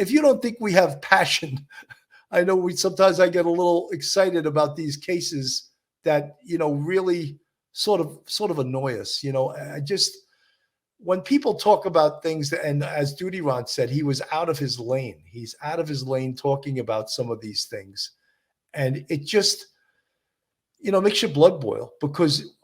if you don't think we have passion, I know sometimes I get a little excited about these cases that, really sort of annoy us. I just, when people talk about things, and as Duty Ron said, he was out of his lane. He's out of his lane talking about some of these things. And it just, makes your blood boil, because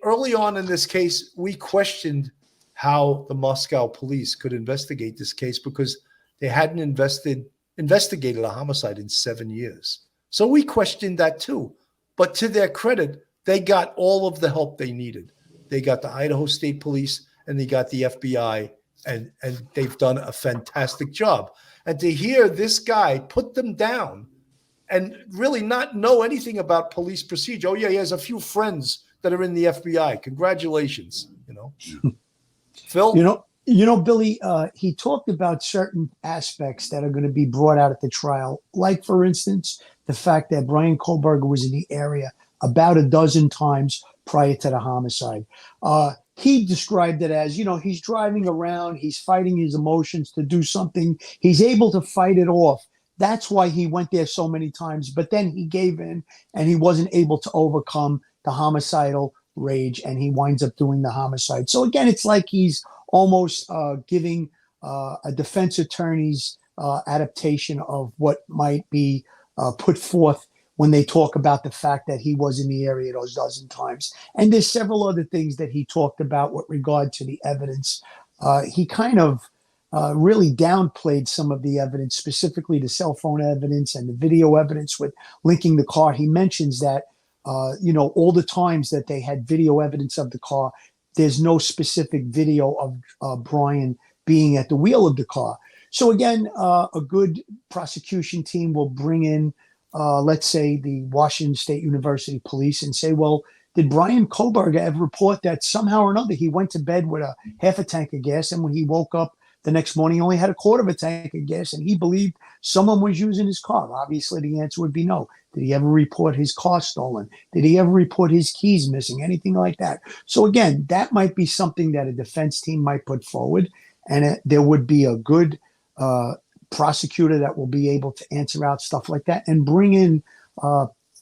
early on in this case, we questioned how the Moscow police could investigate this case, because they hadn't investigated a homicide in 7 years. So we questioned that too. But to their credit, they got all of the help they needed. They got the Idaho State Police and they got the FBI, and they've done a fantastic job. And to hear this guy put them down and really not know anything about police procedure. Oh, yeah, he has a few friends that are in the FBI. Congratulations, Phil? Billy, he talked about certain aspects that are going to be brought out at the trial. Like, for instance, the fact that Bryan Kohberger was in the area about a dozen times prior to the homicide. He described it as, he's driving around, he's fighting his emotions to do something. He's able to fight it off. That's why he went there so many times. But then he gave in and he wasn't able to overcome the homicidal rage, and he winds up doing the homicide. So again, it's like he's almost giving a defense attorney's adaptation of what might be put forth when they talk about the fact that he was in the area those dozen times. And there's several other things that he talked about with regard to the evidence. He kind of really downplayed some of the evidence, specifically the cell phone evidence and the video evidence with linking the car. He mentions that, all the times that they had video evidence of the car, there's no specific video of Bryan being at the wheel of the car. So again, a good prosecution team will bring in, let's say, the Washington State University Police and say, well, did Bryan Kohberger ever report that somehow or another he went to bed with a half a tank of gas, and when he woke up the next morning, he only had a quarter of a tank of gas, and he believed someone was using his car? Obviously, the answer would be no. Did he ever report his car stolen? Did he ever report his keys missing? Anything like that? So again, that might be something that a defense team might put forward, and there would be a good prosecutor that will be able to answer out stuff like that and bring in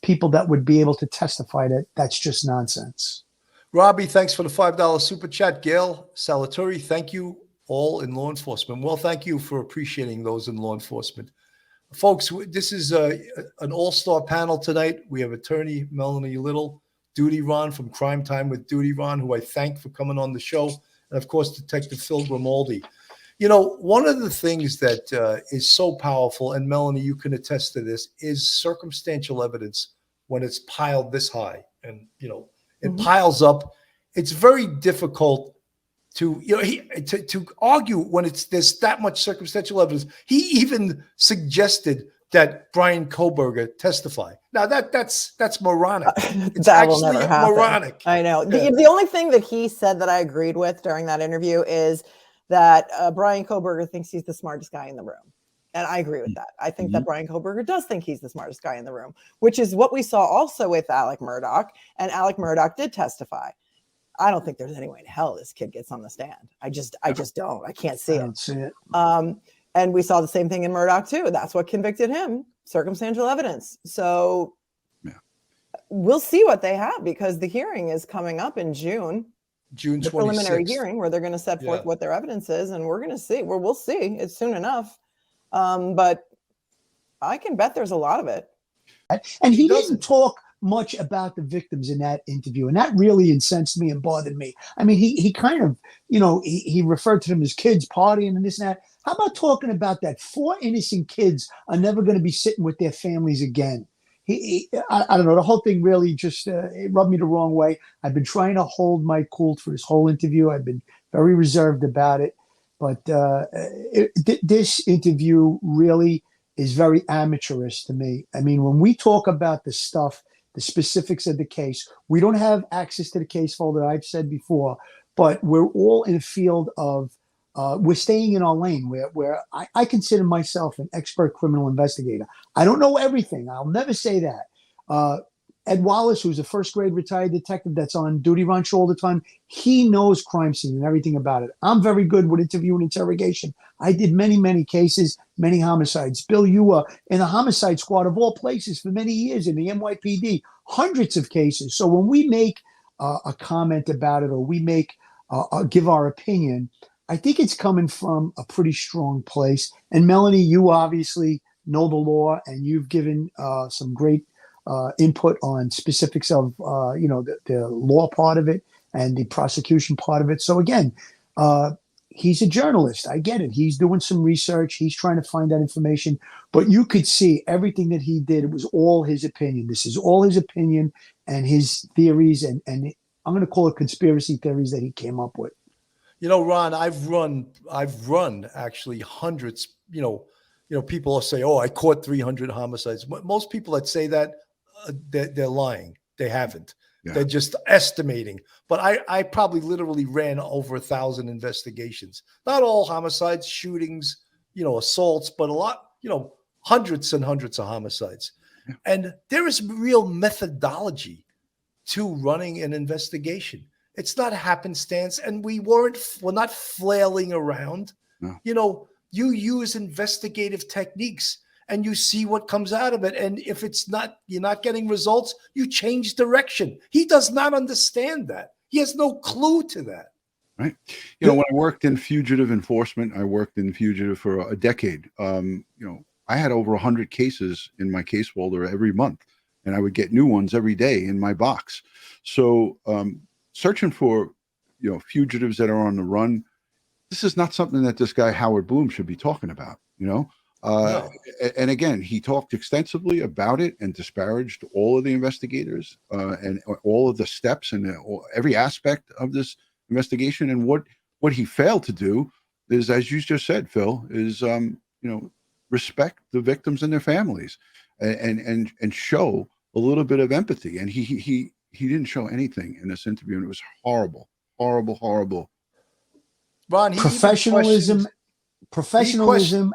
people that would be able to testify that that's just nonsense. Robbie, thanks for the $5 super chat. Gail Salaturi, thank you. All in law enforcement. Well, thank you for appreciating those in law enforcement. Folks, this is an all-star panel tonight. We have attorney Melanie Little, Duty Ron from Crime Time with Duty Ron, who I thank for coming on the show, and of course, Detective Phil Grimaldi. One of the things that is so powerful, and Melanie, you can attest to this, is circumstantial evidence when it's piled this high. And, it piles up. It's very difficult to argue when there's that much circumstantial evidence. He even suggested that Bryan Kohberger testify. Now that's moronic. It's that will never happen. Moronic. I know. Yeah. The only thing that he said that I agreed with during that interview is that Bryan Kohberger thinks he's the smartest guy in the room. And I agree with that. I think that Bryan Kohberger does think he's the smartest guy in the room, which is what we saw also with Alec Murdaugh. And Alec Murdaugh did testify. I don't think there's any way in hell this kid gets on the stand. I just don't. I can't see it. And we saw the same thing in Murdaugh too. That's what convicted him, circumstantial evidence. So we'll see what they have, because the hearing is coming up in June. June 26th. The preliminary hearing where they're going to set forth what their evidence is, and we're going to see. We'll see. It's soon enough. But I can bet there's a lot of it. And he didn't talk much about the victims in that interview, and that really incensed me and bothered me. I mean, he kind of, he referred to them as kids partying and this and that. How about talking about that 4 innocent kids are never going to be sitting with their families again? I don't know. The whole thing really just it rubbed me the wrong way. I've been trying to hold my cool for this whole interview. I've been very reserved about it, but this interview really is very amateurish to me. I mean, when we talk about the stuff, the specifics of the case, we don't have access to the case folder, I've said before, but we're all in a field of, we're staying in our lane where I consider myself an expert criminal investigator. I don't know everything. I'll never say that. Ed Wallace, who's a first grade retired detective that's on duty ranch all the time, he knows crime scene and everything about it. I'm very good with interview and interrogation. I did many, many cases, many homicides. Bill, you were in the homicide squad of all places for many years in the NYPD, hundreds of cases. So when we make a comment about it, or we make give our opinion, I think it's coming from a pretty strong place. And Melanie, you obviously know the law, and you've given some great input on specifics of the law part of it and the prosecution part of it. So again, he's a journalist. I get it. He's doing some research. He's trying to find that information. But you could see everything that he did. It was all his opinion. This is all his opinion and his theories, and I'm going to call it conspiracy theories that he came up with. Ron, I've run actually hundreds. People will say, "Oh, I caught 300 homicides." Most people that say that, they're lying. They haven't. Yeah. They're just estimating. But I probably literally ran over 1,000 investigations. Not all homicides, shootings, assaults, but a lot, hundreds and hundreds of homicides. Yeah. And there is real methodology to running an investigation. It's not happenstance, and we're not flailing around. No. You use investigative techniques and you see what comes out of it. And if you're not getting results, you change direction. He does not understand that. He has no clue to that. Right. When I worked in fugitive enforcement, I worked in fugitive for a decade. I had over 100 cases in my case folder every month, and I would get new ones every day in my box. So searching for, fugitives that are on the run, this is not something that this guy Howard Blum should be talking about, No. And again, he talked extensively about it and disparaged all of the investigators and all of the steps and every aspect of this investigation. And what he failed to do is, as you just said, Phil, is respect the victims and their families, and show a little bit of empathy. And he didn't show anything in this interview, and it was horrible, horrible, horrible. Ron, professionalism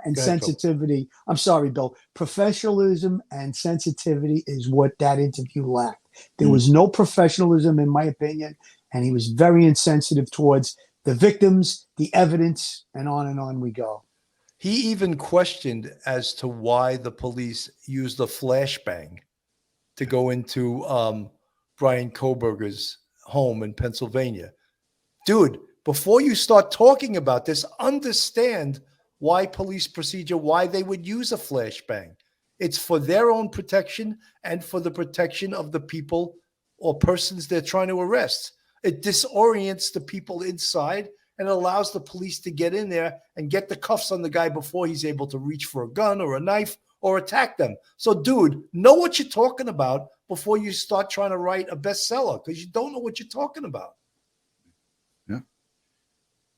and sensitivity. I'm sorry, Bill. Professionalism and sensitivity is what that interview lacked. There was no professionalism, in my opinion, and he was very insensitive towards the victims, the evidence, and on we go. He even questioned as to why the police used a flashbang to go into Brian Koberger's home in Pennsylvania. Dude, before you start talking about this, understand why police procedure, why they would use a flashbang. It's for their own protection and for the protection of the people or persons they're trying to arrest. It disorients the people inside and allows the police to get in there and get the cuffs on the guy before he's able to reach for a gun or a knife or attack them. So, dude, know what you're talking about before you start trying to write a bestseller, because you don't know what you're talking about. Yeah.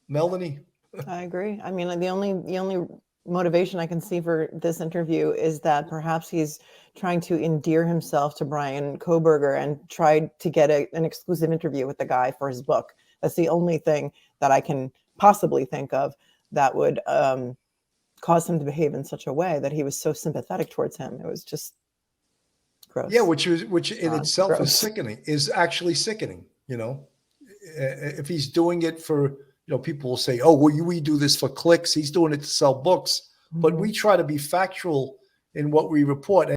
Melanie? I agree. I mean, the only motivation I can see for this interview is that perhaps he's trying to endear himself to Brian Koberger and tried to get an exclusive interview with the guy for his book. That's the only thing that I can possibly think of that would cause him to behave in such a way that he was so sympathetic towards him. It was just gross. Yeah, which in itself gross. Is sickening, is actually sickening. If he's doing it for, people will say, "Oh, well, we do this for clicks." He's doing it to sell books, but we try to be factual in what we report.